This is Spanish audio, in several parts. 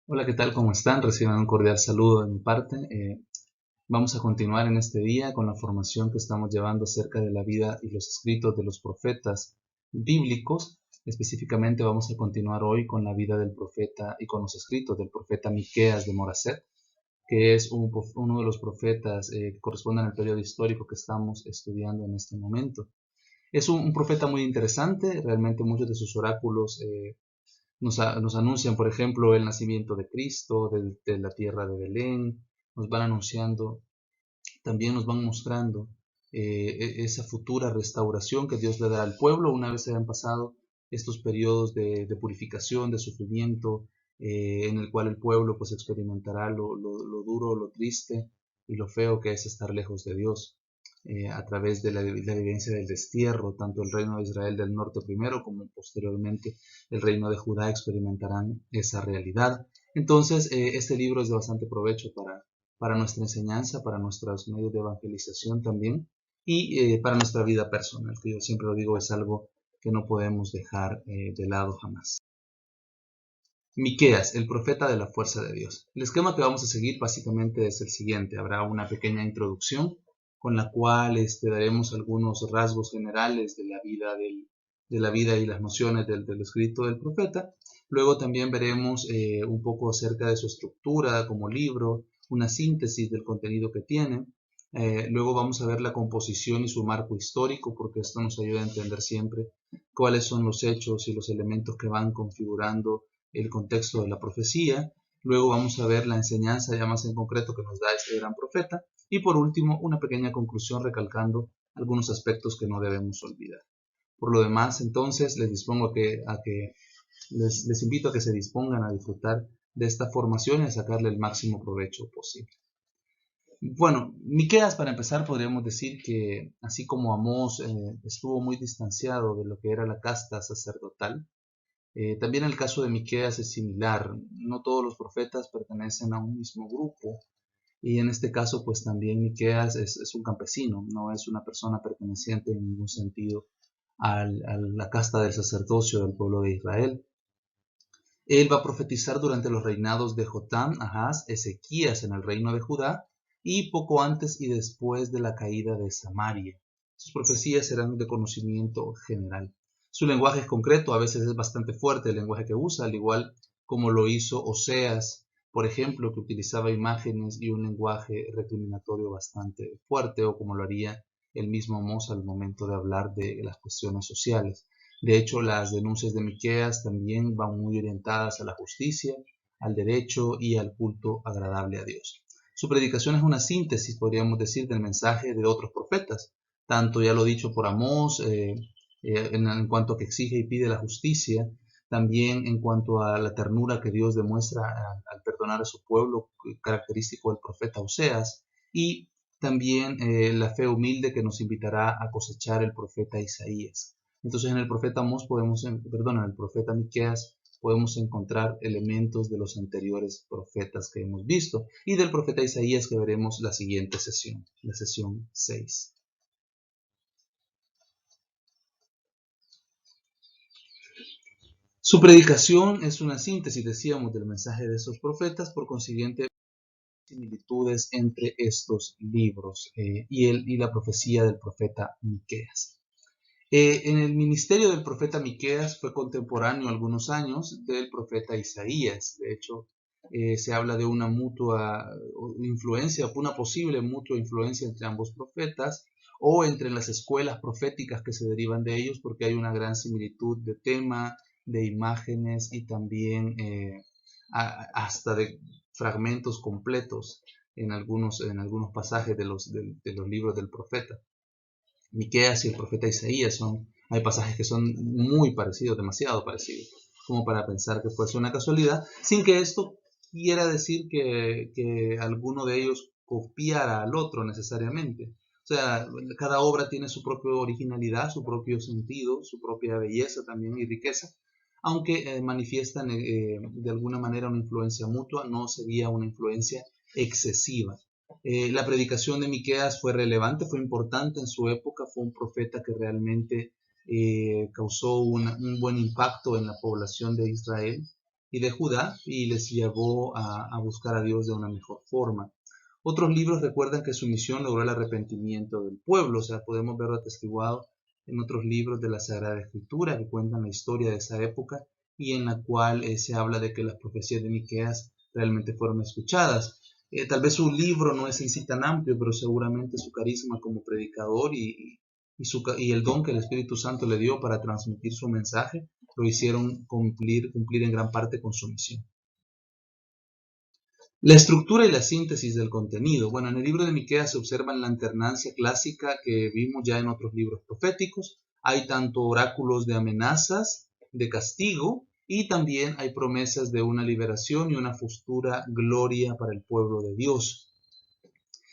Hola, ¿qué tal? ¿Cómo están? Reciban un cordial saludo de mi parte. Vamos a continuar en este día con la formación que estamos llevando acerca de la vida y los escritos de los profetas bíblicos. Específicamente vamos a continuar hoy con la vida del profeta y con los escritos del profeta Miqueas de Moraset, que es uno de los profetas que corresponden al periodo histórico que estamos estudiando en este momento. Es un profeta muy interesante, realmente muchos de sus oráculos nos anuncian, por ejemplo, el nacimiento de Cristo, de la tierra de Belén, nos van anunciando, también nos van mostrando esa futura restauración que Dios le dará al pueblo una vez se hayan pasado estos periodos de purificación, de sufrimiento, en el cual el pueblo pues experimentará lo duro, lo triste y lo feo que es estar lejos de Dios. A través de la vivencia del destierro, tanto el reino de Israel del norte primero como posteriormente el reino de Judá experimentarán esa realidad. Entonces, este libro es de bastante provecho para nuestra enseñanza, para nuestros medios de evangelización también y para nuestra vida personal, que yo siempre lo digo, es algo que no podemos dejar de lado jamás. Miqueas, el profeta de la fuerza de Dios. El esquema que vamos a seguir básicamente es el siguiente. Habrá una pequeña introducción con la cual daremos algunos rasgos generales de la vida y las nociones del escrito del profeta. Luego también veremos un poco acerca de su estructura como libro, una síntesis del contenido que tiene. Luego vamos a ver la composición y su marco histórico, porque esto nos ayuda a entender siempre cuáles son los hechos y los elementos que van configurando el contexto de la profecía. Luego vamos a ver la enseñanza ya más en concreto que nos da este gran profeta. Y por último, una pequeña conclusión recalcando algunos aspectos que no debemos olvidar. Por lo demás, entonces, les invito a que se dispongan a disfrutar de esta formación y a sacarle el máximo provecho posible. Bueno, Miqueas, para empezar, podríamos decir que así como Amós estuvo muy distanciado de lo que era la casta sacerdotal, también el caso de Miqueas es similar. No todos los profetas pertenecen a un mismo grupo y en este caso pues también Miqueas es un campesino, no es una persona perteneciente en ningún sentido a la casta del sacerdocio del pueblo de Israel. Él va a profetizar durante los reinados de Jotam, Ahaz, Ezequías en el reino de Judá y poco antes y después de la caída de Samaria. Sus profecías serán de conocimiento general. Su lenguaje es concreto, a veces es bastante fuerte el lenguaje que usa, al igual como lo hizo Oseas, por ejemplo, que utilizaba imágenes y un lenguaje recriminatorio bastante fuerte, o como lo haría el mismo Amós al momento de hablar de las cuestiones sociales. De hecho, las denuncias de Miqueas también van muy orientadas a la justicia, al derecho y al culto agradable a Dios. Su predicación es una síntesis, podríamos decir, del mensaje de otros profetas, tanto ya lo dicho por Amós, en cuanto a que exige y pide la justicia, también en cuanto a la ternura que Dios demuestra al perdonar a su pueblo, característico del profeta Oseas, y también la fe humilde que nos invitará a cosechar el profeta Isaías. Entonces en el profeta en el profeta Miqueas podemos encontrar elementos de los anteriores profetas que hemos visto y del profeta Isaías que veremos la siguiente sesión, la sesión 6. Su predicación es una síntesis, decíamos, del mensaje de esos profetas, por consiguiente, similitudes entre estos libros y la profecía del profeta Miqueas. En el ministerio del profeta Miqueas fue contemporáneo algunos años del profeta Isaías. De hecho, se habla de una mutua influencia, una posible mutua influencia entre ambos profetas o entre las escuelas proféticas que se derivan de ellos, porque hay una gran similitud de tema, de imágenes y también hasta de fragmentos completos en algunos pasajes de los libros del profeta. Miqueas y el profeta Isaías hay pasajes que son muy parecidos, demasiado parecidos, como para pensar que fuese una casualidad, sin que esto quiera decir que alguno de ellos copiara al otro necesariamente. O sea, cada obra tiene su propia originalidad, su propio sentido, su propia belleza también y riqueza, aunque manifiestan de alguna manera una influencia mutua, no sería una influencia excesiva. La predicación de Miqueas fue relevante, fue importante en su época, fue un profeta que realmente causó un buen impacto en la población de Israel. y de Judá, y les llevó a buscar a Dios de una mejor forma. Otros libros recuerdan que su misión logró el arrepentimiento del pueblo, o sea, podemos verlo atestiguado en otros libros de la Sagrada Escritura que cuentan la historia de esa época y en la cual se habla de que las profecías de Miqueas realmente fueron escuchadas. Tal vez su libro no es en sí tan amplio, pero seguramente su carisma como predicador y el don que el Espíritu Santo le dio para transmitir su mensaje lo hicieron cumplir en gran parte con su misión. La estructura y la síntesis del contenido. Bueno, en el libro de Miqueas se observa la alternancia clásica que vimos ya en otros libros proféticos. Hay tanto oráculos de amenazas, de castigo, y también hay promesas de una liberación y una futura gloria para el pueblo de Dios.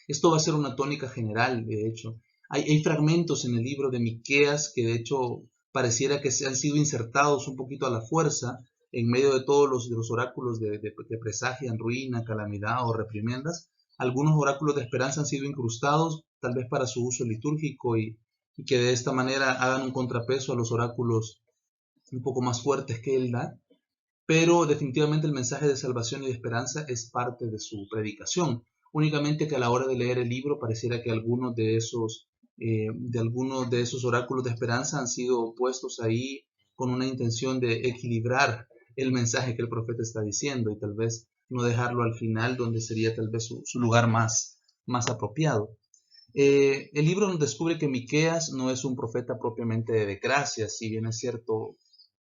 Esto va a ser una tónica general, de hecho. Hay fragmentos en el libro de Miqueas que de hecho pareciera que se han sido insertados un poquito a la fuerza en medio de todos los oráculos que presagian ruina, calamidad o reprimendas. Algunos oráculos de esperanza han sido incrustados, tal vez para su uso litúrgico y que de esta manera hagan un contrapeso a los oráculos un poco más fuertes que él da, pero definitivamente el mensaje de salvación y de esperanza es parte de su predicación. Únicamente que a la hora de leer el libro pareciera que algunos de esos oráculos de esperanza han sido puestos ahí con una intención de equilibrar el mensaje que el profeta está diciendo y tal vez no dejarlo al final donde sería tal vez su lugar más apropiado. El libro nos descubre que Miqueas no es un profeta propiamente de gracia, si bien es cierto,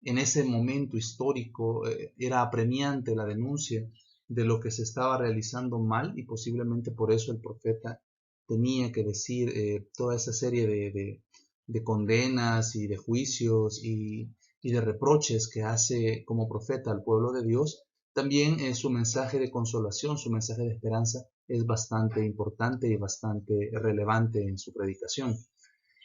en ese momento histórico era apremiante la denuncia de lo que se estaba realizando mal y posiblemente por eso el profeta tenía que decir toda esa serie de condenas y de juicios y de reproches que hace como profeta al pueblo de Dios. También su mensaje de consolación, su mensaje de esperanza es bastante importante y bastante relevante en su predicación.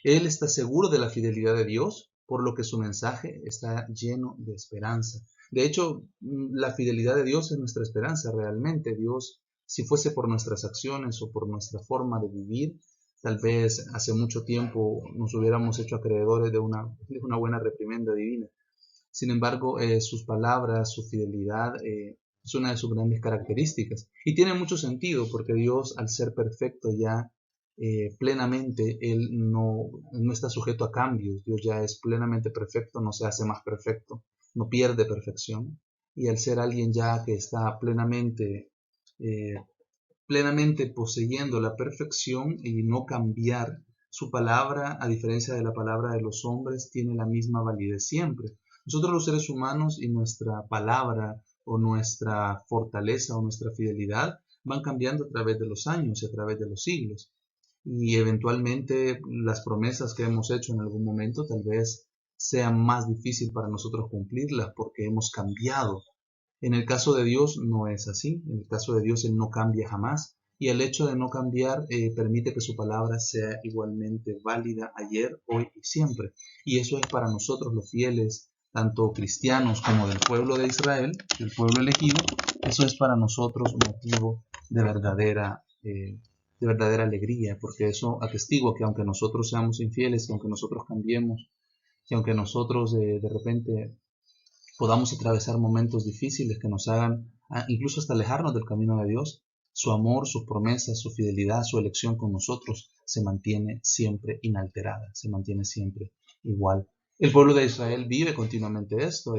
Él está seguro de la fidelidad de Dios, por lo que su mensaje está lleno de esperanza. De hecho, la fidelidad de Dios es nuestra esperanza realmente. Dios, si fuese por nuestras acciones o por nuestra forma de vivir, tal vez hace mucho tiempo nos hubiéramos hecho acreedores de una buena reprimenda divina. Sin embargo, sus palabras, su fidelidad, es una de sus grandes características. Y tiene mucho sentido porque Dios, al ser perfecto ya plenamente, Él no está sujeto a cambios. Dios ya es plenamente perfecto, no se hace más perfecto, no pierde perfección. Y al ser alguien ya que está eh, plenamente poseyendo la perfección y no cambiar su palabra, a diferencia de la palabra de los hombres, tiene la misma validez siempre. Nosotros los seres humanos y nuestra palabra o nuestra fortaleza o nuestra fidelidad van cambiando a través de los años y a través de los siglos. Y eventualmente las promesas que hemos hecho en algún momento tal vez sea más difícil para nosotros cumplirlas porque hemos cambiado. En el caso de Dios no es así. En el caso de Dios Él no cambia jamás. Y el hecho de no cambiar permite que su palabra sea igualmente válida ayer, hoy y siempre. Y eso es para nosotros los fieles, tanto cristianos como del pueblo de Israel, del pueblo elegido, eso es para nosotros un motivo de verdadera alegría, porque eso atestigua que aunque nosotros seamos infieles, que aunque nosotros cambiemos, que aunque nosotros de repente podamos atravesar momentos difíciles que nos hagan incluso hasta alejarnos del camino de Dios, su amor, sus promesas, su fidelidad, su elección con nosotros se mantiene siempre inalterada, se mantiene siempre igual. El pueblo de Israel vive continuamente esto,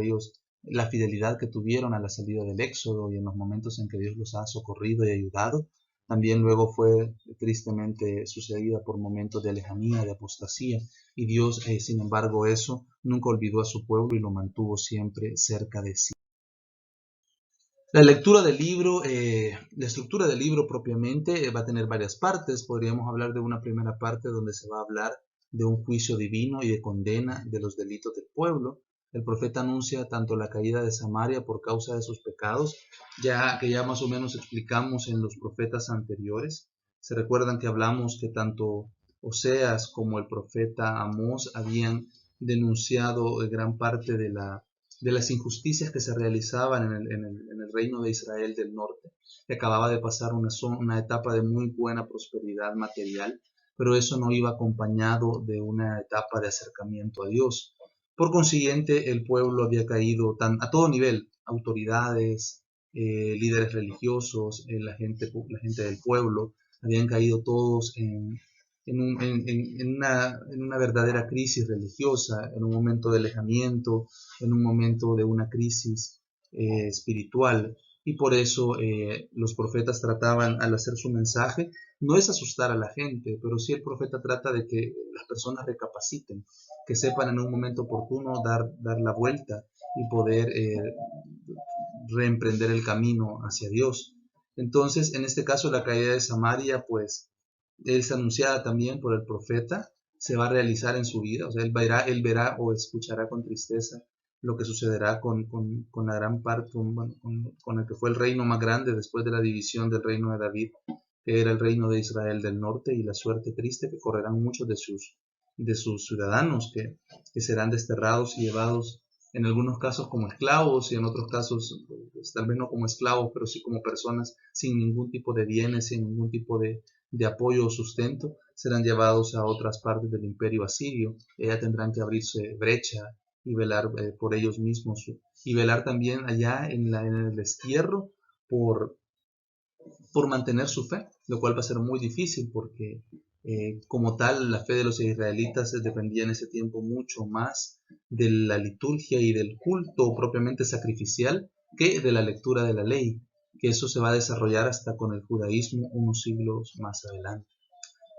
la fidelidad que tuvieron a la salida del Éxodo y en los momentos en que Dios los ha socorrido y ayudado, también luego fue tristemente sucedida por momentos de lejanía, de apostasía, y Dios, sin embargo, eso nunca olvidó a su pueblo y lo mantuvo siempre cerca de sí. La lectura del libro, la estructura del libro propiamente va a tener varias partes. Podríamos hablar de una primera parte donde se va a hablar de un juicio divino y de condena de los delitos del pueblo. El profeta anuncia tanto la caída de Samaria por causa de sus pecados, que ya más o menos explicamos en los profetas anteriores. Se recuerdan que hablamos que tanto Oseas como el profeta Amós habían denunciado gran parte de las injusticias que se realizaban en el reino de Israel del norte, que acababa de pasar una etapa de muy buena prosperidad material, pero eso no iba acompañado de una etapa de acercamiento a Dios. Por consiguiente, el pueblo había caído a todo nivel, autoridades, líderes religiosos, la gente del pueblo, habían caído todos en una verdadera crisis religiosa, en un momento de alejamiento, en un momento de una crisis espiritual. Y por eso los profetas trataban, al hacer su mensaje, no es asustar a la gente, pero sí el profeta trata de que las personas recapaciten, que sepan en un momento oportuno dar la vuelta y poder reemprender el camino hacia Dios. Entonces, en este caso, la caída de Samaria, pues, es anunciada también por el profeta, se va a realizar en su vida, o sea, él verá o escuchará con tristeza lo que sucederá con la gran parte, con el que fue el reino más grande después de la división del reino de David, que era el reino de Israel del norte, y la suerte triste que correrán muchos de sus ciudadanos, que serán desterrados y llevados en algunos casos como esclavos y en otros casos pues, tal vez no como esclavos, pero sí como personas sin ningún tipo de bienes, sin ningún tipo de apoyo o sustento, serán llevados a otras partes del imperio asirio. Ellas tendrán que abrirse brecha y velar por ellos mismos y velar también allá en el destierro por, por mantener su fe, lo cual va a ser muy difícil porque como tal la fe de los israelitas dependía en ese tiempo mucho más de la liturgia y del culto propiamente sacrificial que de la lectura de la ley, que eso se va a desarrollar hasta con el judaísmo unos siglos más adelante.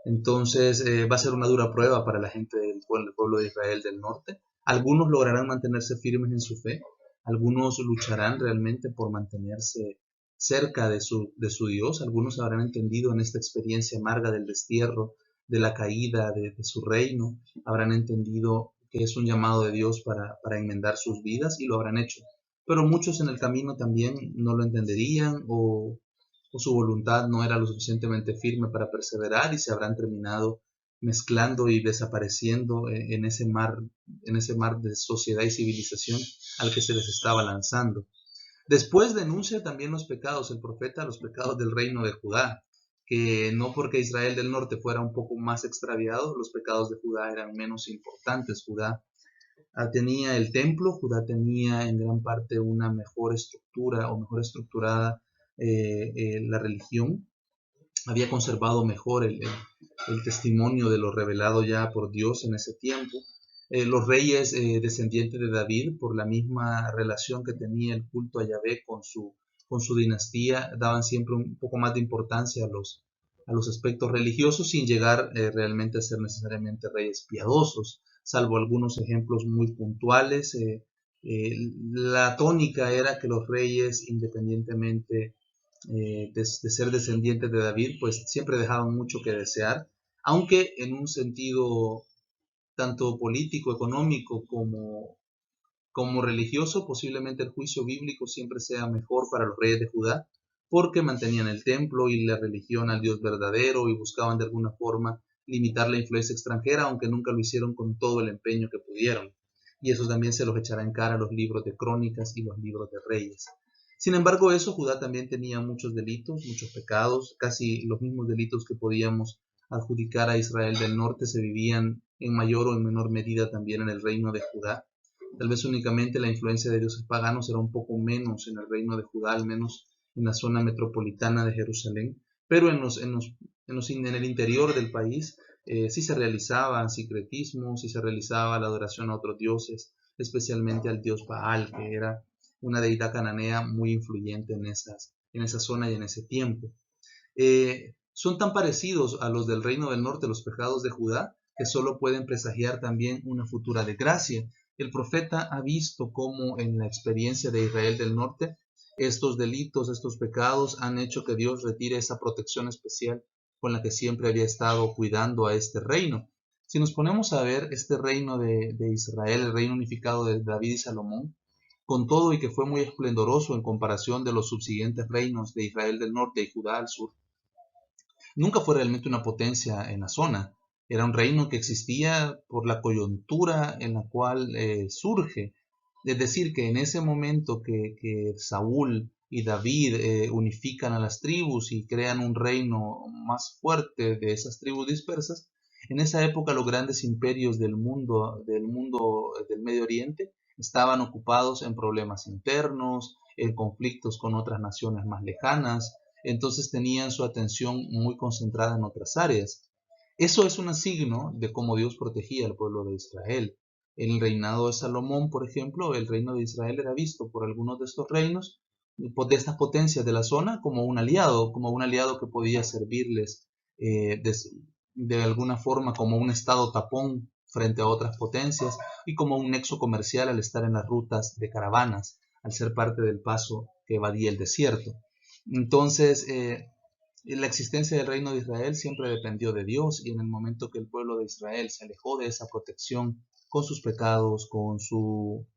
Entonces va a ser una dura prueba para la gente del pueblo de Israel del norte. Algunos lograrán mantenerse firmes en su fe, algunos lucharán realmente por mantenerse cerca de su Dios, algunos habrán entendido en esta experiencia amarga del destierro, de la caída de su reino, habrán entendido que es un llamado de Dios para enmendar sus vidas y lo habrán hecho. Pero muchos en el camino también no lo entenderían o su voluntad no era lo suficientemente firme para perseverar y se habrán terminado mezclando y desapareciendo en ese mar de sociedad y civilización al que se les estaba lanzando. Después denuncia también los pecados, el profeta, los pecados del reino de Judá, que no porque Israel del norte fuera un poco más extraviado, los pecados de Judá eran menos importantes. Judá tenía el templo, Judá tenía en gran parte una mejor estructura o mejor estructurada la religión, había conservado mejor el testimonio de lo revelado ya por Dios en ese tiempo. Los reyes descendientes de David, por la misma relación que tenía el culto a Yahvé con su dinastía, daban siempre un poco más de importancia a los aspectos religiosos sin llegar realmente a ser necesariamente reyes piadosos, salvo algunos ejemplos muy puntuales. La tónica era que los reyes, independientemente de ser descendientes de David, pues siempre dejaban mucho que desear, aunque en un sentido tanto político, económico como religioso, posiblemente el juicio bíblico siempre sea mejor para los reyes de Judá, porque mantenían el templo y la religión al Dios verdadero y buscaban de alguna forma limitar la influencia extranjera, aunque nunca lo hicieron con todo el empeño que pudieron. Y eso también se los echará en cara a los libros de crónicas y los libros de reyes. Sin embargo, Judá también tenía muchos delitos, muchos pecados, casi los mismos delitos que podíamos adjudicar a Israel del norte se vivían en mayor o en menor medida también en el reino de Judá. Tal vez únicamente la influencia de dioses paganos era un poco menos en el reino de Judá, al menos en la zona metropolitana de Jerusalén, pero en el interior del país sí se realizaba sincretismo, sí se realizaba la adoración a otros dioses, especialmente al dios Baal, que era una deidad cananea muy influyente en esa zona y en ese tiempo. Son tan parecidos a los del reino del norte, los pecados de Judá, que solo pueden presagiar también una futura desgracia. El profeta ha visto cómo en la experiencia de Israel del norte, estos delitos, estos pecados han hecho que Dios retire esa protección especial con la que siempre había estado cuidando a este reino. Si nos ponemos a ver este reino de Israel, el reino unificado de David y Salomón, con todo y que fue muy esplendoroso en comparación de los subsiguientes reinos de Israel del norte y Judá al sur, nunca fue realmente una potencia en la zona. Era un reino que existía por la coyuntura en la cual surge. Es decir, que en ese momento que Saúl y David unifican a las tribus y crean un reino más fuerte de esas tribus dispersas, En esa época los grandes imperios del Medio Oriente estaban ocupados en problemas internos, en conflictos con otras naciones más lejanas, entonces tenían su atención muy concentrada en otras áreas. Eso es un signo de cómo Dios protegía al pueblo de Israel. En el reinado de Salomón, por ejemplo, el reino de Israel era visto por algunos de estos reinos, de estas potencias de la zona, como un aliado que podía servirles de alguna forma como un estado tapón frente a otras potencias y como un nexo comercial al estar en las rutas de caravanas, al ser parte del paso que evadía el desierto. Entonces, la existencia del reino de Israel siempre dependió de Dios, y en el momento que el pueblo de Israel se alejó de esa protección con sus pecados, con su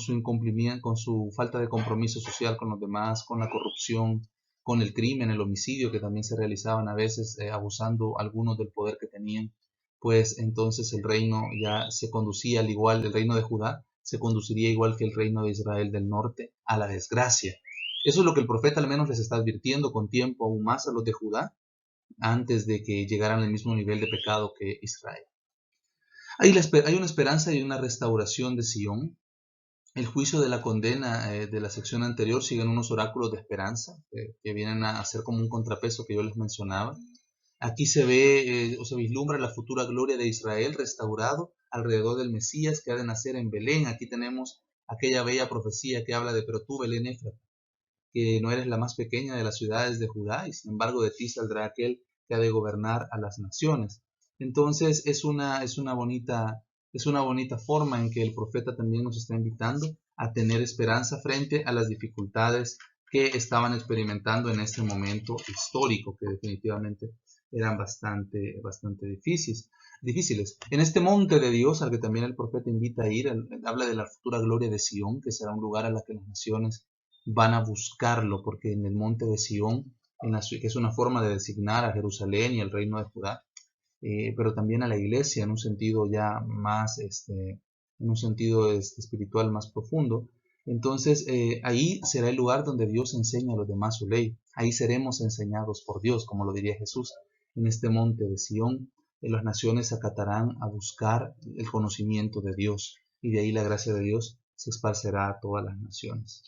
incumplimiento, con su falta de compromiso social con los demás, con la corrupción, con el crimen, el homicidio que también se realizaban a veces, abusando algunos del poder que tenían, pues entonces el reino ya se conducía al igual, el reino de Judá se conduciría igual que el reino de Israel del norte a la desgracia. Eso es lo que el profeta al menos les está advirtiendo con tiempo aún más a los de Judá, antes de que llegaran al mismo nivel de pecado que Israel. Hay una esperanza y una restauración de Sion. El juicio de la condena de la sección anterior siguen unos oráculos de esperanza que vienen a ser como un contrapeso que yo les mencionaba. Aquí se ve o se vislumbra la futura gloria de Israel restaurado alrededor del Mesías que ha de nacer en Belén. Aquí tenemos aquella bella profecía que habla de: pero tú, Belén Éfrata, que no eres la más pequeña de las ciudades de Judá, y sin embargo de ti saldrá aquel que ha de gobernar a las naciones. Entonces es una bonita forma en que el profeta también nos está invitando a tener esperanza frente a las dificultades que estaban experimentando en este momento histórico, que definitivamente eran bastante difíciles. En este monte de Dios, al que también el profeta invita a ir, habla de la futura gloria de Sion, que será un lugar a la que las naciones van a buscarlo, porque en el monte de Sion, que es una forma de designar a Jerusalén y el reino de Judá, pero también a la iglesia en un sentido ya más, en un sentido espiritual más profundo. Entonces ahí será el lugar donde Dios enseña a los demás su ley. Ahí seremos enseñados por Dios, como lo diría Jesús. En este monte de Sion, las naciones acatarán a buscar el conocimiento de Dios, y de ahí la gracia de Dios se esparcerá a todas las naciones.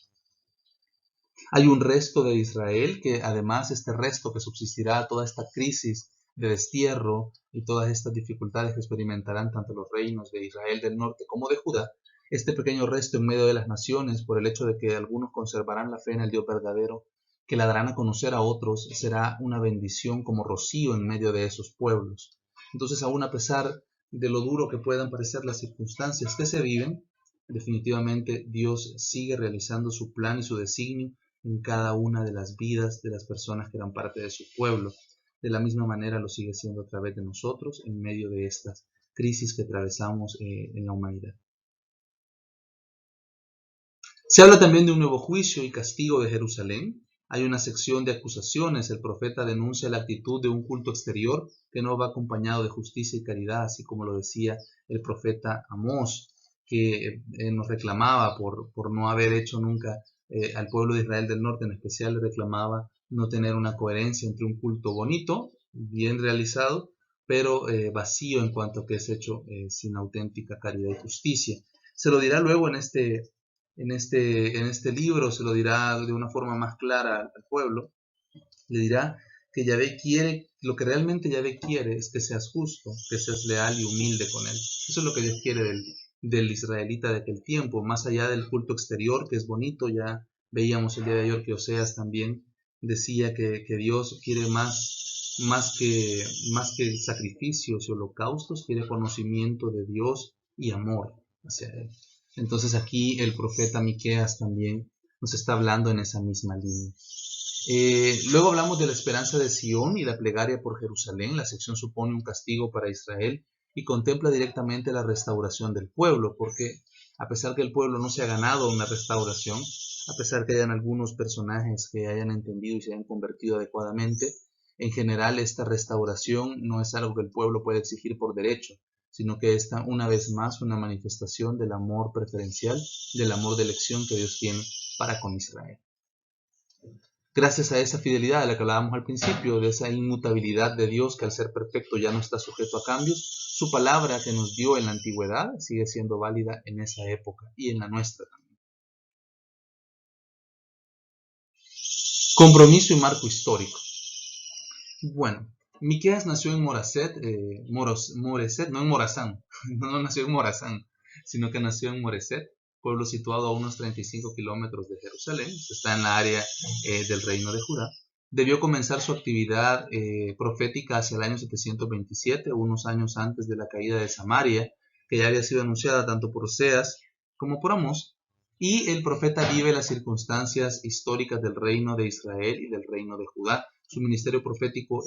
Hay un resto de Israel que, además, este resto que subsistirá a toda esta crisis de destierro y todas estas dificultades que experimentarán tanto los reinos de Israel del norte como de Judá, este pequeño resto en medio de las naciones, por el hecho de que algunos conservarán la fe en el Dios verdadero, que la darán a conocer a otros, será una bendición como rocío en medio de esos pueblos. Entonces, aún a pesar de lo duro que puedan parecer las circunstancias que se viven, definitivamente Dios sigue realizando su plan y su designio en cada una de las vidas de las personas que eran parte de su pueblo. De la misma manera lo sigue siendo a través de nosotros en medio de estas crisis que atravesamos en la humanidad. Se habla también de un nuevo juicio y castigo de Jerusalén. Hay una sección de acusaciones. El profeta denuncia la actitud de un culto exterior que no va acompañado de justicia y caridad, así como lo decía el profeta Amós, que nos reclamaba por no haber hecho nunca, al pueblo de Israel del norte en especial le reclamaba no tener una coherencia entre un culto bonito, bien realizado, pero vacío en cuanto a que es hecho sin auténtica caridad y justicia. Se lo dirá luego en este libro, se lo dirá de una forma más clara al pueblo. Le dirá que Yahvé quiere, lo que realmente Yahvé quiere es que seas justo, que seas leal y humilde con él. Eso es lo que Dios quiere del israelita de aquel tiempo, más allá del culto exterior, que es bonito. Ya veíamos el día de ayer que Oseas también decía que Dios quiere más que sacrificios y holocaustos, quiere conocimiento de Dios y amor hacia él. Entonces aquí el profeta Miqueas también nos está hablando en esa misma línea. Luego hablamos de la esperanza de Sion y la plegaria por Jerusalén. La sección supone un castigo para Israel y contempla directamente la restauración del pueblo, porque a pesar que el pueblo no se ha ganado una restauración, a pesar que hayan algunos personajes que hayan entendido y se hayan convertido adecuadamente, en general esta restauración no es algo que el pueblo puede exigir por derecho, sino que es una vez más una manifestación del amor preferencial, del amor de elección que Dios tiene para con Israel. Gracias a esa fidelidad de la que hablábamos al principio, de esa inmutabilidad de Dios que al ser perfecto ya no está sujeto a cambios, su palabra que nos dio en la antigüedad sigue siendo válida en esa época y en la nuestra también. Compromiso y marco histórico. Bueno, Miqueas nació en Moraset, Moreset, no en Morazán, no nació en Morazán, sino que nació en Moreset, pueblo situado a unos 35 kilómetros de Jerusalén, está en la área del reino de Judá. Debió comenzar su actividad profética hacia el año 727, unos años antes de la caída de Samaria, que ya había sido anunciada tanto por Oseas como por Amós, y el profeta vive las circunstancias históricas del reino de Israel y del reino de Judá. Su ministerio profético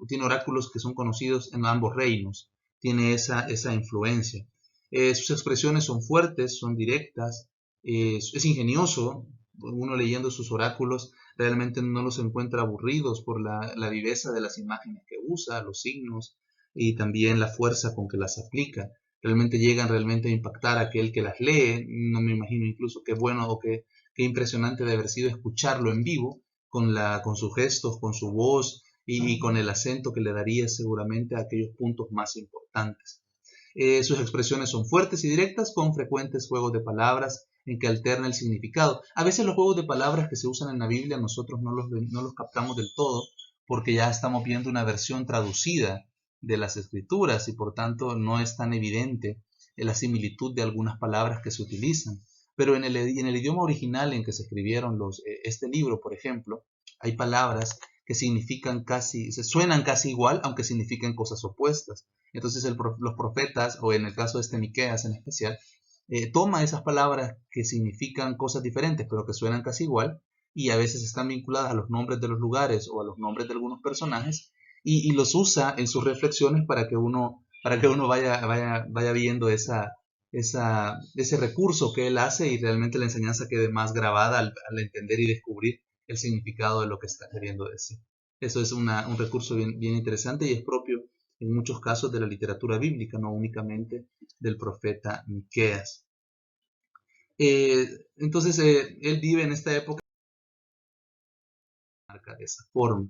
tiene oráculos que son conocidos en ambos reinos, tiene esa influencia. Sus expresiones son fuertes, son directas, es ingenioso. Uno leyendo sus oráculos realmente no los encuentra aburridos por la viveza de las imágenes que usa, los signos y también la fuerza con que las aplica. Realmente llegan realmente a impactar a aquel que las lee. No me imagino incluso qué bueno o qué impresionante de haber sido escucharlo en vivo con sus gestos, con su voz y con el acento que le daría seguramente a aquellos puntos más importantes. Sus expresiones son fuertes y directas con frecuentes juegos de palabras en que alterna el significado. A veces los juegos de palabras que se usan en la Biblia nosotros no los captamos del todo porque ya estamos viendo una versión traducida de las escrituras y por tanto no es tan evidente la similitud de algunas palabras que se utilizan. Pero en el idioma original en que se escribieron este libro, por ejemplo, hay palabras que suenan casi igual, aunque significan cosas opuestas. Entonces los profetas, o en el caso de este Miqueas en especial, toma esas palabras que significan cosas diferentes, pero que suenan casi igual, y a veces están vinculadas a los nombres de los lugares o a los nombres de algunos personajes, y los usa en sus reflexiones para que uno vaya viendo ese recurso que él hace y realmente la enseñanza quede más grabada al entender y descubrir el significado de lo que está queriendo decir. Eso es un recurso bien interesante y es propio en muchos casos de la literatura bíblica, no únicamente del profeta Miqueas. Entonces, él vive en esta época de esa forma.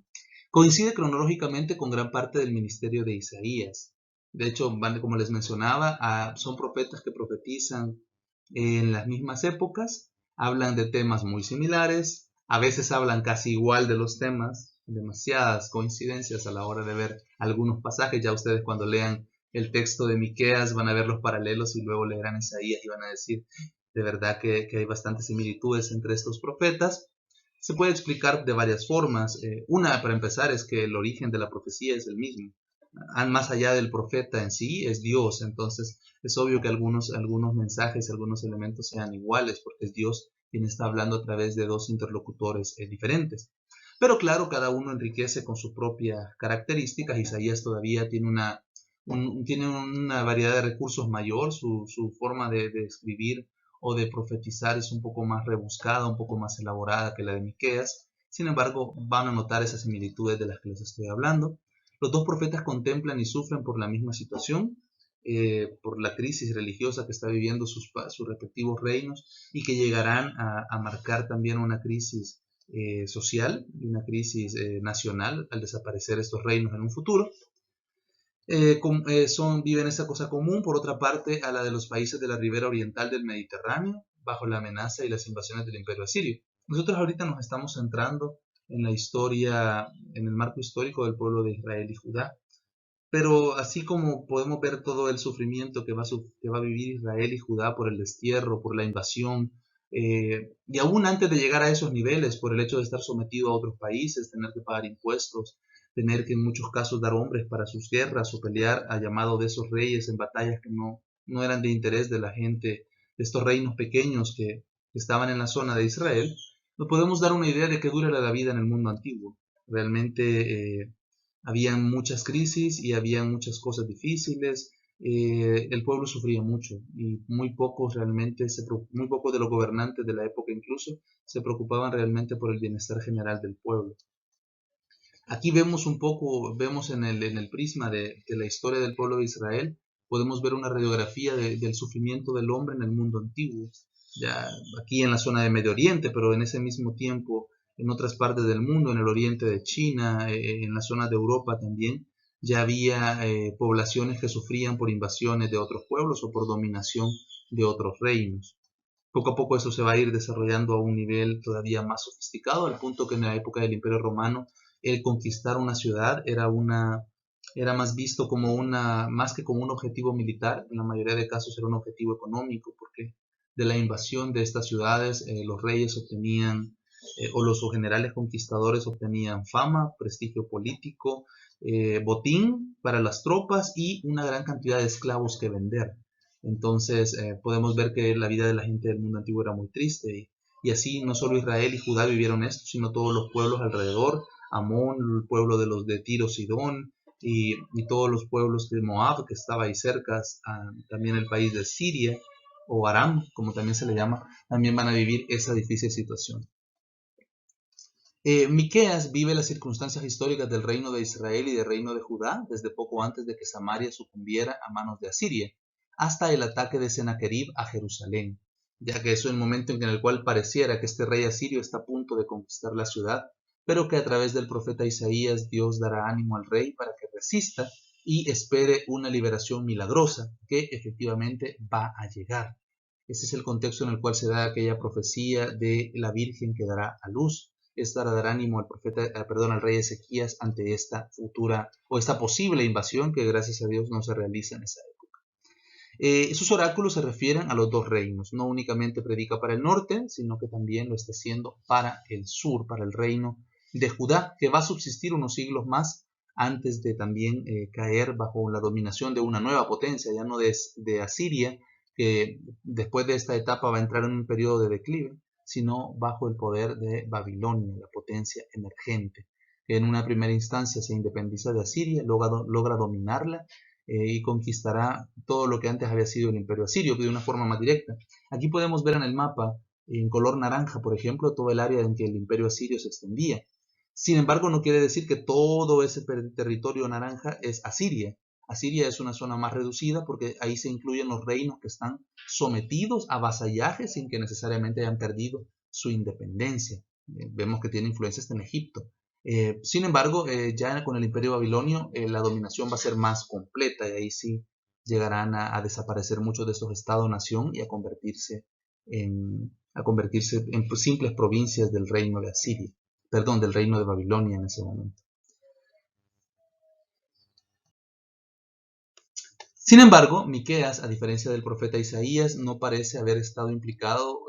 Coincide cronológicamente con gran parte del ministerio de Isaías. De hecho, como les mencionaba, son profetas que profetizan en las mismas épocas, hablan de temas muy similares, a veces hablan casi igual de los temas, demasiadas coincidencias a la hora de ver algunos pasajes. Ya ustedes cuando lean el texto de Miqueas van a ver los paralelos y luego leerán Isaías y van a decir de verdad que hay bastantes similitudes entre estos profetas. Se puede explicar de varias formas. Una, para empezar, es que el origen de la profecía es el mismo. Más allá del profeta en sí, es Dios. Entonces, es obvio que algunos mensajes, algunos elementos sean iguales, porque es Dios quien está hablando a través de dos interlocutores diferentes. Pero claro, cada uno enriquece con sus propias características. Isaías todavía tiene una variedad de recursos mayor, su forma de escribir o de profetizar es un poco más rebuscada, un poco más elaborada que la de Miqueas. Sin embargo, van a notar esas similitudes de las que les estoy hablando. Los dos profetas contemplan y sufren por la misma situación, por la crisis religiosa que está viviendo sus respectivos reinos y que llegarán a marcar también una crisis social y una crisis nacional al desaparecer estos reinos en un futuro. Viven esa cosa común, por otra parte, a la de los países de la ribera oriental del Mediterráneo, bajo la amenaza y las invasiones del Imperio Asirio. Nosotros ahorita nos estamos centrando en la historia, en el marco histórico del pueblo de Israel y Judá, pero así como podemos ver todo el sufrimiento que va a vivir Israel y Judá por el destierro, por la invasión, y aún antes de llegar a esos niveles, por el hecho de estar sometido a otros países, tener que pagar impuestos, tener que en muchos casos dar hombres para sus guerras o pelear a llamado de esos reyes en batallas que no eran de interés de la gente, de estos reinos pequeños que estaban en la zona de Israel, nos podemos dar una idea de qué dura la vida en el mundo antiguo. Realmente habían muchas crisis y habían muchas cosas difíciles. El pueblo sufría mucho y muy pocos muy pocos de los gobernantes de la época incluso se preocupaban realmente por el bienestar general del pueblo. Aquí vemos en el prisma de la historia del pueblo de Israel, podemos ver una radiografía del sufrimiento del hombre en el mundo antiguo, ya aquí en la zona de Medio Oriente, pero en ese mismo tiempo en otras partes del mundo, en el oriente de China, en la zona de Europa también, ya había poblaciones que sufrían por invasiones de otros pueblos o por dominación de otros reinos. Poco a poco eso se va a ir desarrollando a un nivel todavía más sofisticado, al punto que en la época del Imperio Romano el conquistar una ciudad era más visto como más que como un objetivo militar, en la mayoría de casos era un objetivo económico, porque de la invasión de estas ciudades los reyes obtenían, o los generales conquistadores obtenían fama, prestigio político, botín para las tropas y una gran cantidad de esclavos que vender. Entonces podemos ver que la vida de la gente del mundo antiguo era muy triste y así no solo Israel y Judá vivieron esto, sino todos los pueblos alrededor, Amón, el pueblo de los de Tiro, Sidón y todos los pueblos de Moab que estaba ahí cerca, también el país de Siria o Aram, como también se le llama, también van a vivir esa difícil situación. Miqueas vive las circunstancias históricas del reino de Israel y del reino de Judá desde poco antes de que Samaria sucumbiera a manos de Asiria, hasta el ataque de Sennacherib a Jerusalén, ya que es el momento en el cual pareciera que este rey asirio está a punto de conquistar la ciudad, pero que a través del profeta Isaías Dios dará ánimo al rey para que resista y espere una liberación milagrosa que efectivamente va a llegar. Ese es el contexto en el cual se da aquella profecía de la Virgen que dará a luz. Es para dar ánimo al al rey Ezequías ante esta futura o esta posible invasión que gracias a Dios no se realiza en esa época. Sus oráculos se refieren a los dos reinos, no únicamente predica para el norte, sino que también lo está haciendo para el sur, para el reino de Judá, que va a subsistir unos siglos más antes de también caer bajo la dominación de una nueva potencia, ya no de Asiria, que después de esta etapa va a entrar en un periodo de declive, sino bajo el poder de Babilonia, la potencia emergente, que en una primera instancia se independiza de Asiria, logra dominarla y conquistará todo lo que antes había sido el imperio asirio, de una forma más directa. Aquí podemos ver en el mapa, en color naranja, por ejemplo, todo el área en que el imperio asirio se extendía. Sin embargo, no quiere decir que todo ese territorio naranja es Asiria. Asiria es una zona más reducida porque ahí se incluyen los reinos que están sometidos a vasallaje sin que necesariamente hayan perdido su independencia. Vemos que tiene influencia hasta en Egipto. Sin embargo, ya con el imperio babilonio la dominación va a ser más completa y ahí sí llegarán a desaparecer muchos de estos estados-nación y a convertirse en simples provincias del reino de Asiria, perdón, del reino de Babilonia en ese momento. Sin embargo, Miqueas, a diferencia del profeta Isaías, no parece haber estado implicado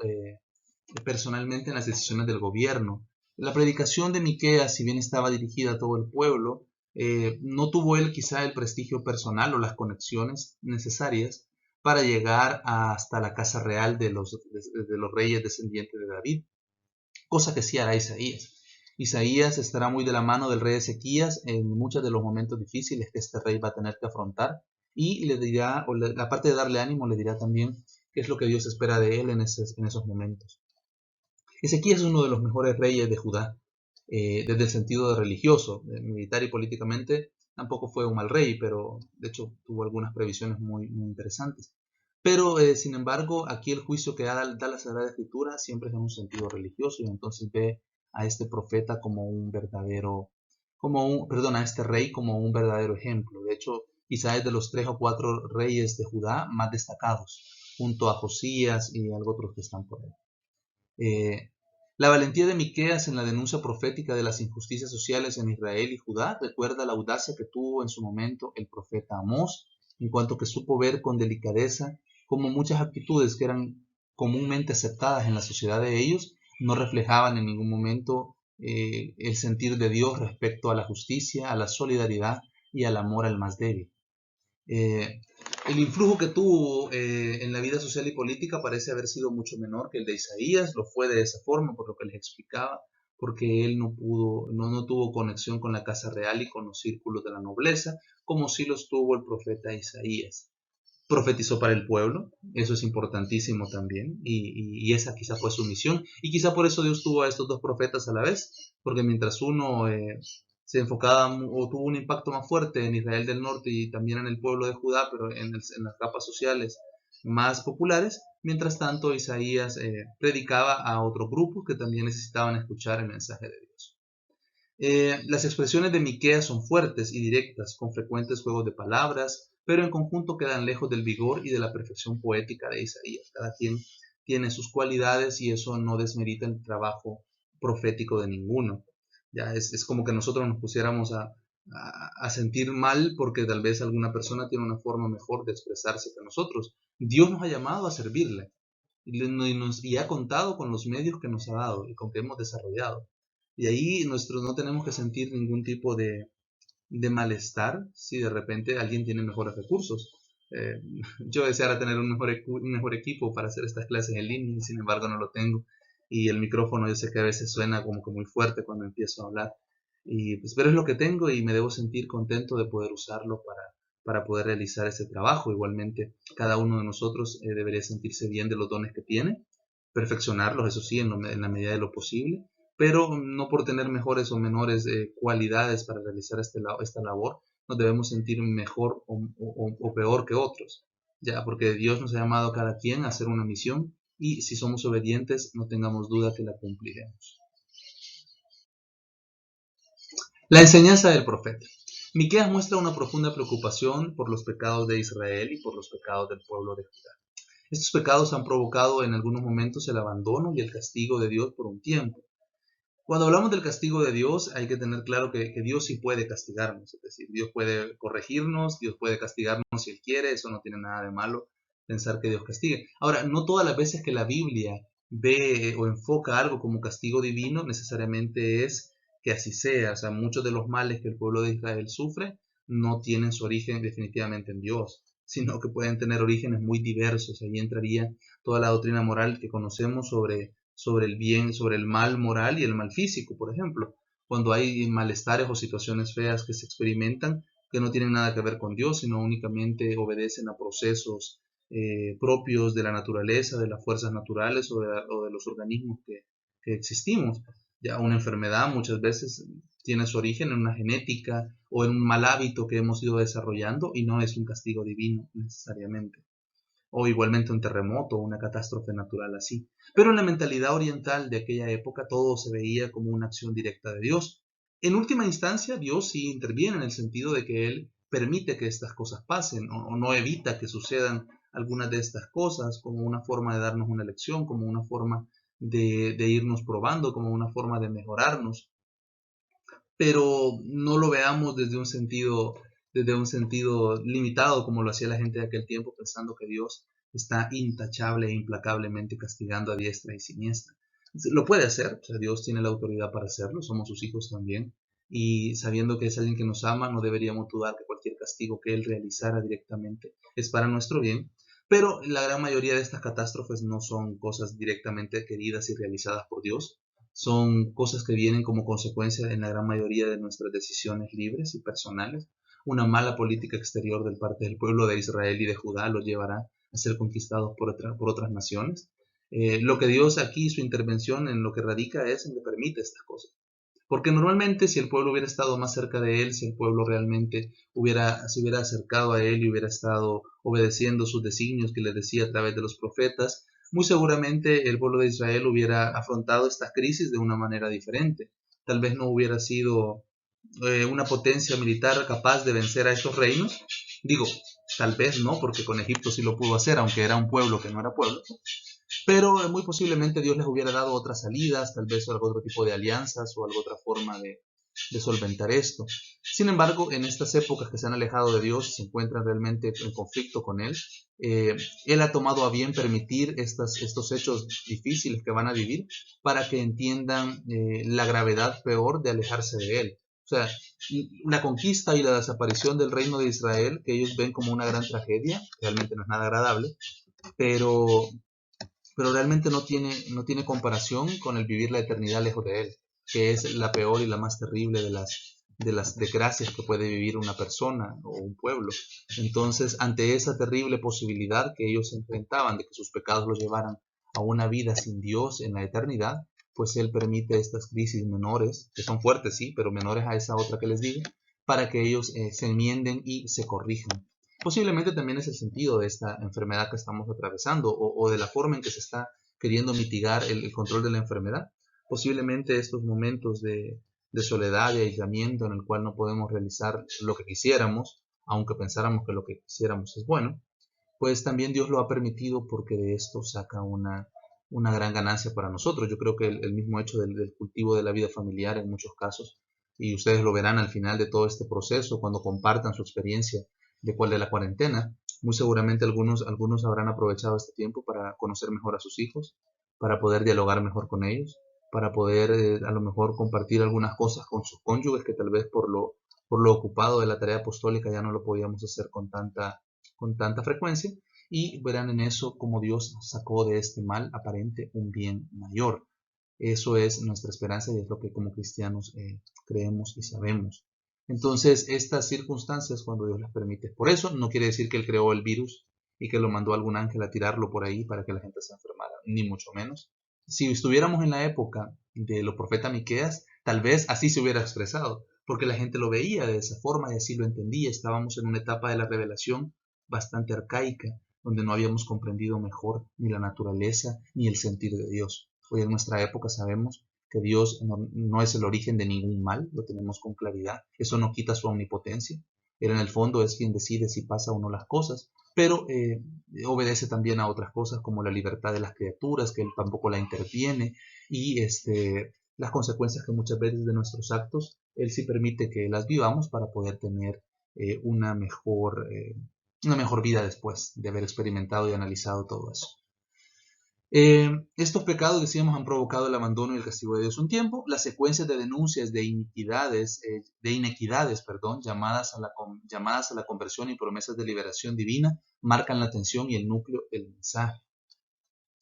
personalmente en las decisiones del gobierno. La predicación de Miqueas, si bien estaba dirigida a todo el pueblo, no tuvo él quizá el prestigio personal o las conexiones necesarias para llegar hasta la casa real de los reyes descendientes de David, cosa que sí hará Isaías. Isaías estará muy de la mano del rey Ezequías en muchos de los momentos difíciles que este rey va a tener que afrontar y le dirá, o la parte de darle ánimo, le dirá también qué es lo que Dios espera de él en esos momentos. Ezequías es uno de los mejores reyes de Judá, desde el sentido de religioso, militar y políticamente. Tampoco fue un mal rey, pero de hecho tuvo algunas previsiones muy interesantes. Pero, sin embargo, aquí el juicio que da la Sagrada Escritura siempre es en un sentido religioso y entonces ve a este profeta como un verdadero, a este rey como un verdadero ejemplo. De hecho, quizás es de los 3 o 4 reyes de Judá más destacados, junto a Josías y algo otros que están por ahí. La valentía de Miqueas en la denuncia profética de las injusticias sociales en Israel y Judá recuerda la audacia que tuvo en su momento el profeta Amós, en cuanto que supo ver con delicadeza cómo muchas actitudes que eran comúnmente aceptadas en la sociedad de ellos no reflejaban en ningún momento el sentir de Dios respecto a la justicia, a la solidaridad y al amor al más débil. El influjo que tuvo en la vida social y política parece haber sido mucho menor que el de Isaías, lo fue de esa forma, por lo que les explicaba, porque él no tuvo conexión con la casa real y con los círculos de la nobleza, como sí los tuvo el profeta Isaías. Profetizó para el pueblo, eso es importantísimo también, y esa quizá fue su misión, y quizá por eso Dios tuvo a estos dos profetas a la vez, porque mientras uno se enfocaba o tuvo un impacto más fuerte en Israel del Norte y también en el pueblo de Judá, pero en las capas sociales más populares. Mientras tanto, Isaías predicaba a otros grupos que también necesitaban escuchar el mensaje de Dios. Las expresiones de Miqueas son fuertes y directas, con frecuentes juegos de palabras, pero en conjunto quedan lejos del vigor y de la perfección poética de Isaías. Cada quien tiene sus cualidades y eso no desmerita el trabajo profético de ninguno. Ya es como que nosotros nos pusiéramos a sentir mal porque tal vez alguna persona tiene una forma mejor de expresarse que nosotros. Dios nos ha llamado a servirle y ha contado con los medios que nos ha dado y con que hemos desarrollado. Y ahí no tenemos que sentir ningún tipo de malestar si de repente alguien tiene mejores recursos. Eh, yo deseara tener un mejor equipo para hacer estas clases en línea, sin embargo no lo tengo. Y el micrófono yo sé que a veces suena como que muy fuerte cuando empiezo a hablar. Pues, pero es lo que tengo y me debo sentir contento de poder usarlo para poder realizar ese trabajo. Igualmente, cada uno de nosotros debería sentirse bien de los dones que tiene, perfeccionarlos, eso sí, en la medida de lo posible, pero no por tener mejores o menores cualidades para realizar esta labor, nos debemos sentir mejor o peor que otros, ya, porque Dios nos ha llamado a cada quien a hacer una misión y si somos obedientes, no tengamos duda que la cumpliremos. La enseñanza del profeta. Miqueas muestra una profunda preocupación por los pecados de Israel y por los pecados del pueblo de Judá. Estos pecados han provocado en algunos momentos el abandono y el castigo de Dios por un tiempo. Cuando hablamos del castigo de Dios, hay que tener claro que Dios sí puede castigarnos, es decir, Dios puede corregirnos, Dios puede castigarnos si Él quiere, eso no tiene nada de malo pensar que Dios castigue. Ahora, no todas las veces que la Biblia ve o enfoca algo como castigo divino, necesariamente es que así sea. O sea, muchos de los males que el pueblo de Israel sufre no tienen su origen definitivamente en Dios, sino que pueden tener orígenes muy diversos. Ahí entraría toda la doctrina moral que conocemos sobre el bien, sobre el mal moral y el mal físico, por ejemplo. Cuando hay malestares o situaciones feas que se experimentan que no tienen nada que ver con Dios, sino únicamente obedecen a procesos propios de la naturaleza, de las fuerzas naturales o de los organismos que existimos. Ya una enfermedad muchas veces tiene su origen en una genética o en un mal hábito que hemos ido desarrollando y no es un castigo divino necesariamente. O igualmente un terremoto o una catástrofe natural así. Pero en la mentalidad oriental de aquella época todo se veía como una acción directa de Dios. En última instancia, Dios sí interviene en el sentido de que Él permite que estas cosas pasen o no evita que sucedan algunas de estas cosas como una forma de darnos una lección, como una forma de irnos probando, como una forma de mejorarnos, pero no lo veamos desde un sentido limitado como lo hacía la gente de aquel tiempo, pensando que Dios está intachable e implacablemente castigando a diestra y siniestra. Lo puede hacer, o sea, Dios tiene la autoridad para hacerlo, somos sus hijos también, y sabiendo que es alguien que nos ama, no deberíamos dudar que cualquier castigo que Él realizara directamente es para nuestro bien, pero la gran mayoría de estas catástrofes no son cosas directamente queridas y realizadas por Dios, son cosas que vienen como consecuencia en la gran mayoría de nuestras decisiones libres y personales. Una mala política exterior del parte del pueblo de Israel y de Judá los llevará a ser conquistados por otras naciones. Lo que Dios aquí, su intervención en lo que radica es en que permite estas cosas. Porque normalmente si el pueblo hubiera estado más cerca de él, si el pueblo realmente se hubiera acercado a él y hubiera estado obedeciendo sus designios que le decía a través de los profetas, muy seguramente el pueblo de Israel hubiera afrontado esta crisis de una manera diferente. Tal vez no hubiera sido una potencia militar capaz de vencer a estos reinos. Digo, tal vez no, porque con Egipto sí lo pudo hacer, aunque era un pueblo que no era pueblo. Pero muy posiblemente Dios les hubiera dado otras salidas, tal vez algún otro tipo de alianzas o alguna otra forma de solventar esto. Sin embargo, en estas épocas que se han alejado de Dios, se encuentran realmente en conflicto con Él, Él ha tomado a bien permitir estos hechos difíciles que van a vivir para que entiendan la gravedad peor de alejarse de Él. O sea, la conquista y la desaparición del reino de Israel, que ellos ven como una gran tragedia, realmente no es nada agradable, pero, pero realmente no tiene comparación con el vivir la eternidad lejos de Él, que es la peor y la más terrible de las desgracias que puede vivir una persona o un pueblo. Entonces, ante esa terrible posibilidad que ellos enfrentaban de que sus pecados los llevaran a una vida sin Dios en la eternidad, pues Él permite estas crisis menores, que son fuertes, sí, pero menores a esa otra que les digo, para que ellos se enmienden y se corrijan. Posiblemente también es el sentido de esta enfermedad que estamos atravesando o de la forma en que se está queriendo mitigar el control de la enfermedad. Posiblemente estos momentos de soledad y aislamiento en el cual no podemos realizar lo que quisiéramos, aunque pensáramos que lo que quisiéramos es bueno, pues también Dios lo ha permitido porque de esto saca una gran ganancia para nosotros. Yo creo que el mismo hecho del cultivo de la vida familiar en muchos casos, y ustedes lo verán al final de todo este proceso, cuando compartan su experiencia de la cuarentena, muy seguramente algunos habrán aprovechado este tiempo para conocer mejor a sus hijos, para poder dialogar mejor con ellos, para poder a lo mejor compartir algunas cosas con sus cónyuges que tal vez por lo ocupado de la tarea apostólica ya no lo podíamos hacer con tanta frecuencia, y verán en eso como Dios sacó de este mal aparente un bien mayor. Eso es nuestra esperanza y es lo que como cristianos creemos y sabemos. Entonces, estas circunstancias, cuando Dios las permite, por eso no quiere decir que Él creó el virus y que lo mandó algún ángel a tirarlo por ahí para que la gente se enfermara, ni mucho menos. Si estuviéramos en la época de los profetas Miqueas, tal vez así se hubiera expresado, porque la gente lo veía de esa forma y así lo entendía. Estábamos en una etapa de la revelación bastante arcaica, donde no habíamos comprendido mejor ni la naturaleza ni el sentir de Dios. Hoy en nuestra época sabemos que Dios no es el origen de ningún mal, lo tenemos con claridad. Eso no quita su omnipotencia. Él en el fondo es quien decide si pasa o no las cosas, pero obedece también a otras cosas como la libertad de las criaturas, que Él tampoco la interviene, y las consecuencias que muchas veces de nuestros actos, Él sí permite que las vivamos para poder tener eh, una mejor... Eh, una mejor vida después de haber experimentado y analizado todo eso. Estos pecados, decíamos, han provocado el abandono y el castigo de Dios un tiempo. Las secuencias de denuncias de inequidades, llamadas a la conversión y promesas de liberación divina, marcan la atención y el núcleo del mensaje.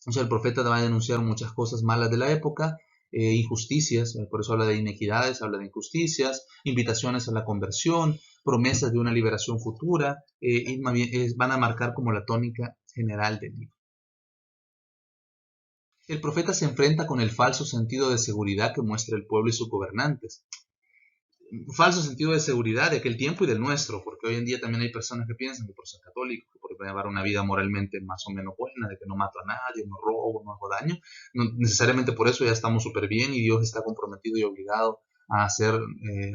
O sea, el profeta va a denunciar muchas cosas malas de la época, injusticias, por eso habla de inequidades, habla de injusticias, invitaciones a la conversión, promesas de una liberación futura, y más bien, van a marcar como la tónica general del libro. El profeta se enfrenta con el falso sentido de seguridad que muestra el pueblo y sus gobernantes. Falso sentido de seguridad de aquel tiempo y del nuestro, porque hoy en día también hay personas que piensan que por ser católico, que por llevar una vida moralmente más o menos buena, de que no mato a nadie, no robo, no hago daño, no necesariamente por eso ya estamos súper bien y Dios está comprometido y obligado a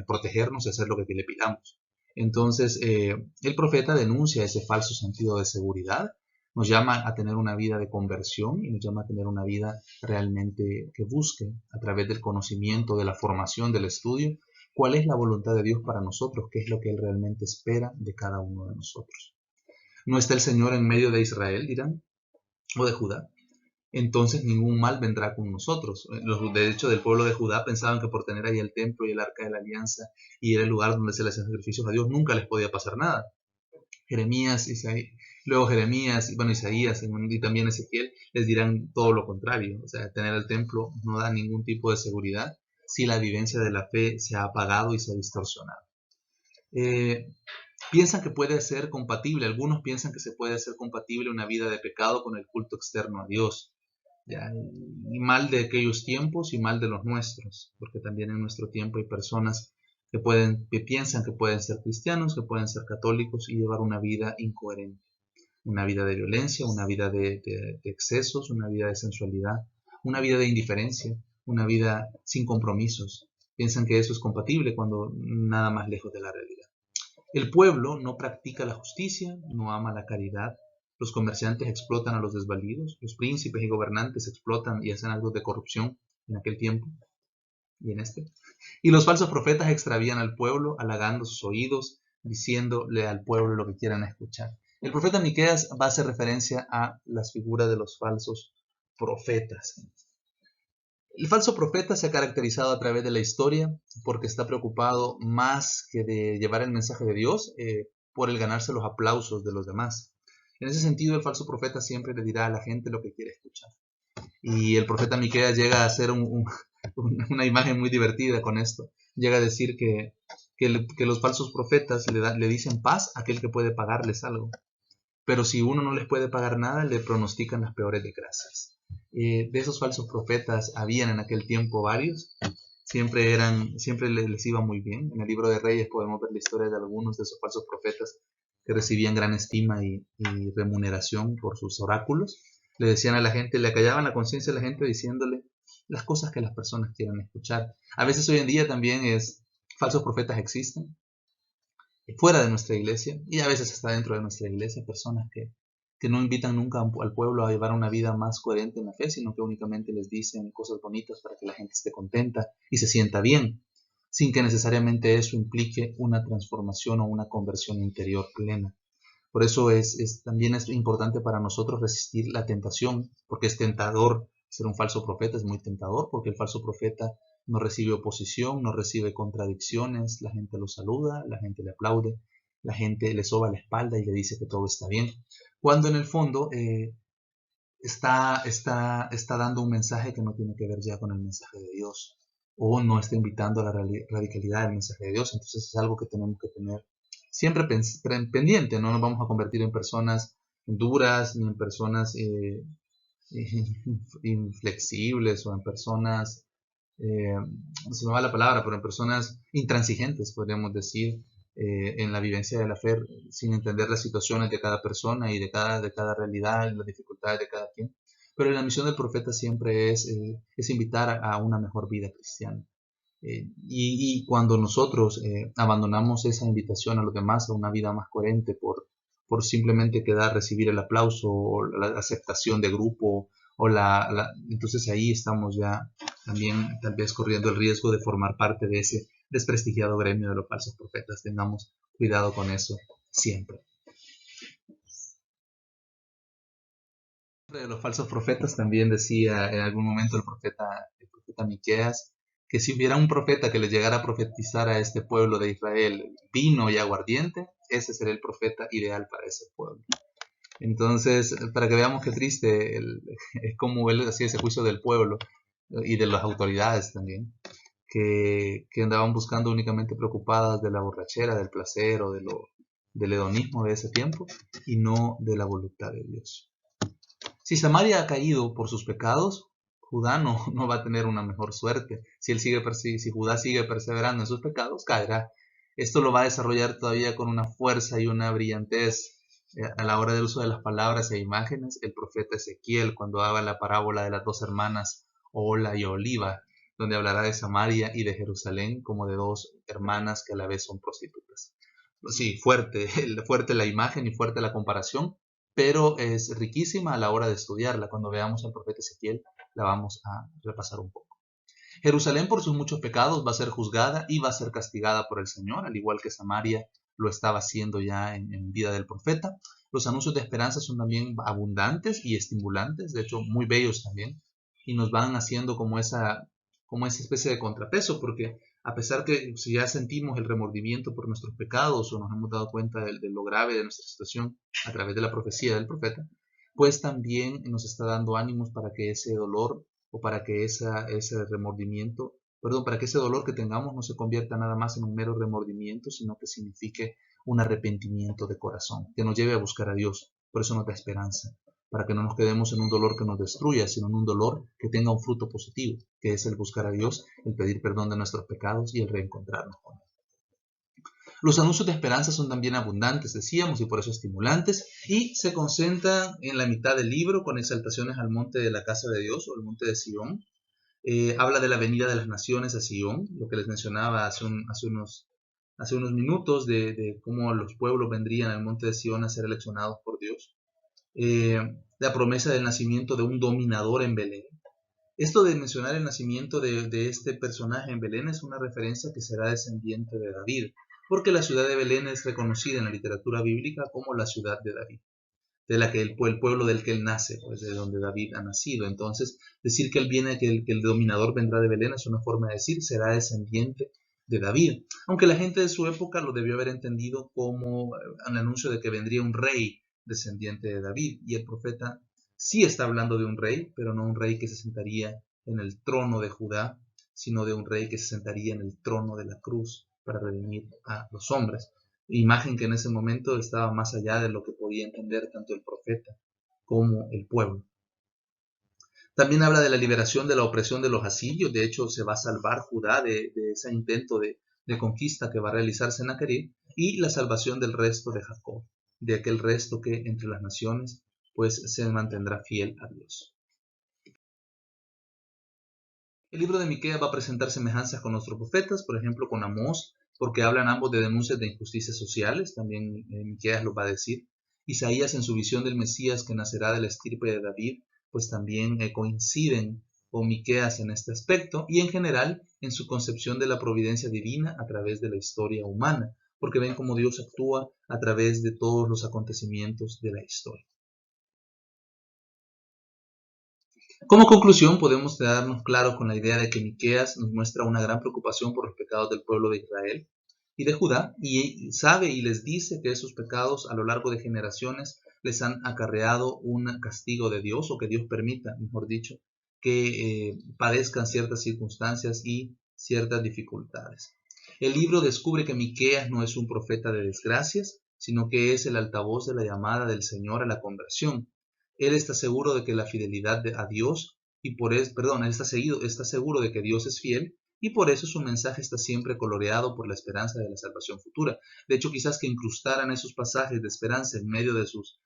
protegernos y hacer lo que le pidamos. Entonces, el profeta denuncia ese falso sentido de seguridad, nos llama a tener una vida de conversión y nos llama a tener una vida realmente que busque, a través del conocimiento, de la formación, del estudio, cuál es la voluntad de Dios para nosotros, qué es lo que Él realmente espera de cada uno de nosotros. ¿No está el Señor en medio de Israel, dirán, o de Judá? Entonces ningún mal vendrá con nosotros. De hecho, del pueblo de Judá pensaban que por tener ahí el templo y el arca de la alianza y era el lugar donde se les hacían sacrificios a Dios, nunca les podía pasar nada. Jeremías, bueno, Isaías y también Ezequiel les dirán todo lo contrario. O sea, tener el templo no da ningún tipo de seguridad si la vivencia de la fe se ha apagado y se ha distorsionado. Piensan que puede ser compatible, algunos piensan que se puede hacer compatible una vida de pecado con el culto externo a Dios. ¿Ya? Y mal de aquellos tiempos y mal de los nuestros, porque también en nuestro tiempo hay personas que piensan que pueden ser cristianos, que pueden ser católicos y llevar una vida incoherente, una vida de violencia, una vida de excesos, una vida de sensualidad, una vida de indiferencia, una vida sin compromisos. Piensan que eso es compatible cuando nada más lejos de la realidad. El pueblo no practica la justicia, no ama la caridad. Los comerciantes explotan a los desvalidos, los príncipes y gobernantes explotan y hacen actos de corrupción en aquel tiempo y en este. Y los falsos profetas extravían al pueblo, halagando sus oídos, diciéndole al pueblo lo que quieran escuchar. El profeta Miqueas va a hacer referencia a las figuras de los falsos profetas. El falso profeta se ha caracterizado a través de la historia porque está preocupado más que de llevar el mensaje de Dios por el ganarse los aplausos de los demás. En ese sentido, el falso profeta siempre le dirá a la gente lo que quiere escuchar. Y el profeta Miqueas llega a hacer una imagen muy divertida con esto. Llega a decir que los falsos profetas le dicen paz a aquel que puede pagarles algo. Pero si uno no les puede pagar nada, le pronostican las peores desgracias. De esos falsos profetas habían en aquel tiempo varios, siempre les iba muy bien. En el libro de Reyes podemos ver la historia de algunos de esos falsos profetas que recibían gran estima y remuneración por sus oráculos. Le decían a la gente, le acallaban la conciencia a la gente diciéndole las cosas que las personas quieren escuchar. A veces hoy en día también falsos profetas existen fuera de nuestra iglesia y a veces hasta dentro de nuestra iglesia, personas que no invitan nunca al pueblo a llevar una vida más coherente en la fe, sino que únicamente les dicen cosas bonitas para que la gente esté contenta y se sienta bien, sin que necesariamente eso implique una transformación o una conversión interior plena. Por eso también es importante para nosotros resistir la tentación, porque es tentador ser un falso profeta, es muy tentador, porque el falso profeta no recibe oposición, no recibe contradicciones, la gente lo saluda, la gente le aplaude, la gente le soba la espalda y le dice que todo está bien, cuando en el fondo está dando un mensaje que no tiene que ver ya con el mensaje de Dios, o no está invitando a la radicalidad del mensaje de Dios. Entonces es algo que tenemos que tener siempre pendiente. No nos vamos a convertir en personas duras, ni en personas inflexibles, o en personas, se me va la palabra, pero en personas intransigentes, podríamos decir, en la vivencia de la fe, sin entender las situaciones de cada persona y de cada realidad, las dificultades de cada quien. Pero la misión del profeta siempre es invitar a una mejor vida cristiana. Y cuando nosotros abandonamos esa invitación a los demás a una vida más coherente por simplemente recibir el aplauso o la aceptación de grupo, entonces ahí estamos ya también tal vez corriendo el riesgo de formar parte de ese desprestigiado gremio de los falsos profetas. Tengamos cuidado con eso siempre. De los falsos profetas también decía en algún momento el profeta Miqueas, que si hubiera un profeta que le llegara a profetizar a este pueblo de Israel vino y aguardiente, ese sería el profeta ideal para ese pueblo. Entonces, para que veamos qué triste es como él hacía ese juicio del pueblo y de las autoridades también, que andaban buscando únicamente preocupadas de la borrachera, del placer o del hedonismo de ese tiempo y no de la voluntad de Dios. Si Samaria ha caído por sus pecados, Judá no va a tener una mejor suerte. Si Judá sigue perseverando en sus pecados, caerá. Esto lo va a desarrollar todavía con una fuerza y una brillantez a la hora del uso de las palabras e imágenes. El profeta Ezequiel, cuando haga la parábola de las dos hermanas, Ola y Oliva, donde hablará de Samaria y de Jerusalén como de dos hermanas que a la vez son prostitutas. Sí, fuerte la imagen y fuerte la comparación, pero es riquísima a la hora de estudiarla. Cuando veamos al profeta Ezequiel, la vamos a repasar un poco. Jerusalén por sus muchos pecados va a ser juzgada y va a ser castigada por el Señor, al igual que Samaria lo estaba haciendo ya en vida del profeta. Los anuncios de esperanza son también abundantes y estimulantes, de hecho muy bellos también, y nos van haciendo como esa especie de contrapeso, porque a pesar que si ya sentimos el remordimiento por nuestros pecados o nos hemos dado cuenta de lo grave de nuestra situación a través de la profecía del profeta, pues también nos está dando ánimos para que ese dolor o para que ese remordimiento, para que ese dolor que tengamos no se convierta nada más en un mero remordimiento, sino que signifique un arrepentimiento de corazón, que nos lleve a buscar a Dios. Por eso nos da esperanza, para que no nos quedemos en un dolor que nos destruya, sino en un dolor que tenga un fruto positivo, que es el buscar a Dios, el pedir perdón de nuestros pecados y el reencontrarnos con Él. Los anuncios de esperanza son también abundantes, decíamos, y por eso estimulantes, y se concentran en la mitad del libro con exaltaciones al monte de la casa de Dios o el monte de Sion. Habla de la venida de las naciones a Sion, lo que les mencionaba hace unos minutos de cómo los pueblos vendrían al monte de Sion a ser eleccionados por Dios. La promesa del nacimiento de un dominador en Belén. Esto de mencionar el nacimiento de este personaje en Belén es una referencia que será descendiente de David, porque la ciudad de Belén es reconocida en la literatura bíblica como la ciudad de David, de la que el pueblo del que él nace, pues de donde David ha nacido. Entonces, decir que el dominador vendrá de Belén es una forma de decir será descendiente de David, aunque la gente de su época lo debió haber entendido como un anuncio de que vendría un rey descendiente de David, y el profeta sí está hablando de un rey, pero no un rey que se sentaría en el trono de Judá, sino de un rey que se sentaría en el trono de la cruz para redimir a los hombres. Imagen que en ese momento estaba más allá de lo que podía entender tanto el profeta como el pueblo. También habla de la liberación de la opresión de los asirios. De hecho, se va a salvar Judá de ese intento de conquista que va a realizar Sennacherib, y la salvación del resto de Jacob. de aquel resto que entre las naciones pues se mantendrá fiel a Dios. El libro de Miqueas va a presentar semejanzas con otros profetas, por ejemplo con Amós, porque hablan ambos de denuncias de injusticias sociales, también Miqueas lo va a decir. Isaías en su visión del Mesías que nacerá de la estirpe de David, pues también coinciden con Miqueas en este aspecto, y en general en su concepción de la providencia divina a través de la historia humana, porque ven cómo Dios actúa a través de todos los acontecimientos de la historia. Como conclusión, podemos quedarnos claros con la idea de que Miqueas nos muestra una gran preocupación por los pecados del pueblo de Israel y de Judá, y sabe y les dice que esos pecados a lo largo de generaciones les han acarreado un castigo de Dios, o que Dios permita, mejor dicho, que padezcan ciertas circunstancias y ciertas dificultades. El libro descubre que Miqueas no es un profeta de desgracias, sino que es el altavoz de la llamada del Señor a la conversión. Él está seguro de que la fidelidad a Dios, y por eso, perdón, él está seguro de que Dios es fiel, y por eso su mensaje está siempre coloreado por la esperanza de la salvación futura. De hecho, quizás que incrustaran esos pasajes de esperanza en medio de sus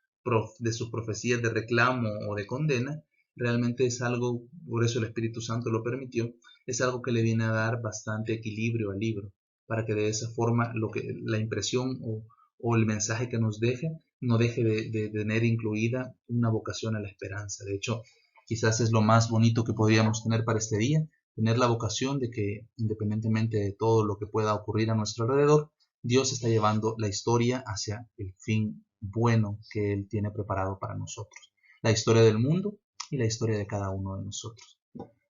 profecías de reclamo o de condena, realmente es algo, por eso el Espíritu Santo lo permitió, es algo que le viene a dar bastante equilibrio al libro, para que de esa forma la impresión o el mensaje que nos deje no deje de tener incluida una vocación a la esperanza. De hecho, quizás es lo más bonito que podríamos tener para este día, tener la vocación de que, independientemente de todo lo que pueda ocurrir a nuestro alrededor, Dios está llevando la historia hacia el fin bueno que Él tiene preparado para nosotros. La historia del mundo y la historia de cada uno de nosotros.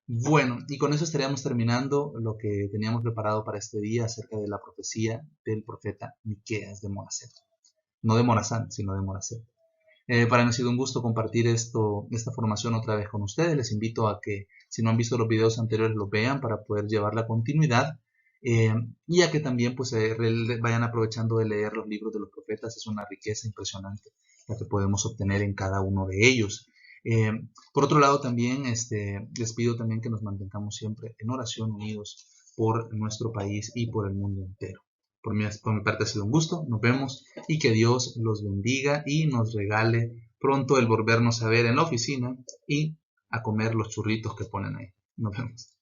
Bueno, y con eso estaríamos terminando lo que teníamos preparado para este día acerca de la profecía del profeta Miqueas de Moraset. No de Morazán, sino de Moraset. Para mí ha sido un gusto compartir esta formación otra vez con ustedes. Les invito a que, si no han visto los videos anteriores, los vean para poder llevar la continuidad. Y a que también pues, vayan aprovechando de leer los libros de los profetas. Es una riqueza impresionante la que podemos obtener en cada uno de ellos. Por otro lado, también les pido también que nos mantengamos siempre en oración, unidos por nuestro país y por el mundo entero. Por mi parte ha sido un gusto, nos vemos y que Dios los bendiga y nos regale pronto el volvernos a ver en la oficina y a comer los churritos que ponen ahí. Nos vemos.